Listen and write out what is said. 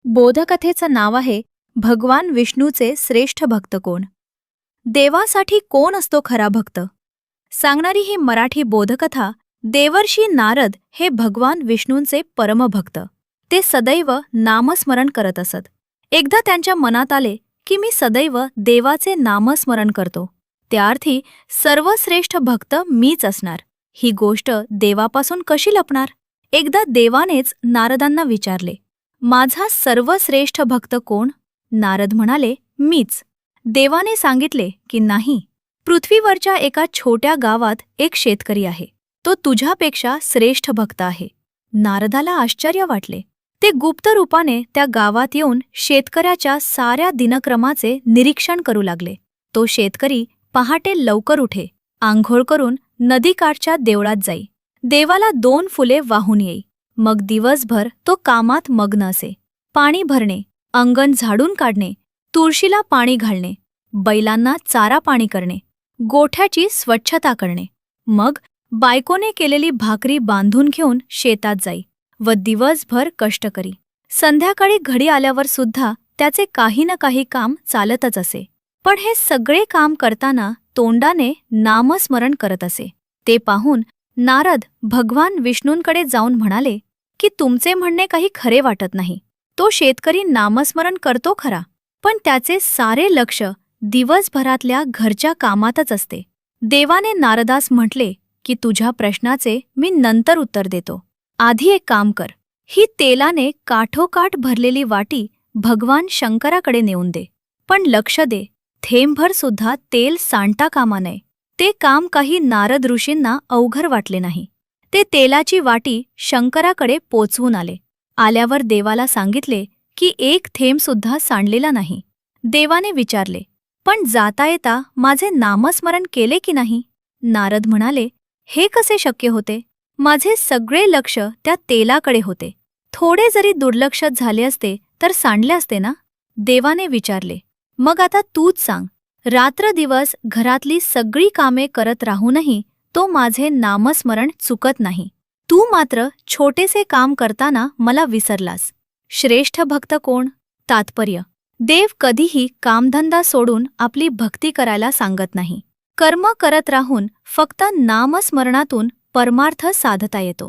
बोधकथेचं नाव आहे भगवान विष्णूचे श्रेष्ठ भक्त कोण. देवासाठी कोण असतो खरा भक्त. सांगणारी ही मराठी बोधकथा. देवर्षी नारद हे भगवान विष्णूंचे परमभक्त. ते सदैव नामस्मरण करत असत. एकदा त्यांच्या मनात आले की मी सदैव देवाचे नामस्मरण करतो, त्याअर्थी सर्वश्रेष्ठ भक्त मीच असणार. ही गोष्ट देवापासून कशी लपणार. एकदा देवानेच नारदांना विचारले, माझा सर्वश्रेष्ठ भक्त कोण. नारद म्हणाले, मीच. देवाने सांगितले की नाही, पृथ्वीवरच्या एका छोट्या गावात एक शेतकरी आहे. तो तुझ्यापेक्षा श्रेष्ठ भक्त आहे. नारदाला आश्चर्य वाटले. ते गुप्त रूपाने त्या गावात येऊन शेतकऱ्याच्या साऱ्या दिनक्रमाचे निरीक्षण करू लागले. तो शेतकरी पहाटे लवकर उठे, आंघोळ करून नदीकाठच्या देवळात जाई, देवाला 2 फुले वाहून येई. मग दिवसभर तो कामात मग्न असे. पाणी भरणे, अंगण झाडून काढणे, तुळशीला पाणी घालणे, बैलांना चारा पाणी करणे, गोठ्याची स्वच्छता करणे. मग बायकोने केलेली भाकरी बांधून घेऊन शेतात जाई व दिवसभर कष्ट करी. संध्याकाळी घडी आल्यावर सुद्धा त्याचे काही ना काही काम चालतच असे. पण हे सगळे काम करताना तोंडाने नामस्मरण करत असे. ते पाहून नारद भगवान विष्णूंकडे जाऊन म्हणाले की तुमचे म्हणणे काही खरे वाटत नाही. तो शेतकरी नामस्मरण करतो खरा, पण त्याचे सारे लक्ष दिवसभरातल्या घरच्या कामातच असते. देवाने नारदास म्हटले की तुझ्या प्रश्नाचे मी नंतर उत्तर देतो. आधी एक काम कर, ही तेलाने काठोकाठ भरलेली वाटी भगवान शंकराकडे नेऊन दे. पण लक्ष दे, थेंबभर सुद्धा तेल सांडता कामा नये. ते काम काही नारद ऋषींना अवघड वाटले नाही. ते तेलाची वाटी शंकराकडे पोचवून आले. आल्यावर देवाला सांगितले की एक थेंब सुद्धा सांडलेला नाही. देवाने विचारले, पण जाता येता माझे नामस्मरण केले की नाही. नारद म्हणाले, हे कसे शक्य होते. माझे सगळे लक्ष त्या तेलाकडे होते. थोडे जरी दुर्लक्षित झाले असते तर सांडले असते ना. देवाने विचारले, मग आता तूच सांग, रात्र दिवस घरातली सगळी कामे करत राहूनही तो माझे नामस्मरण चुकत नाही. तू मात्र छोटेसे काम करताना मला विसरलास. श्रेष्ठ भक्त कोण. तात्पर्य, देव कधीही कामधंदा सोडून आपली भक्ती करायला सांगत नाही. कर्म करत राहून फक्त नामस्मरणातून परमार्थ साधता येतो.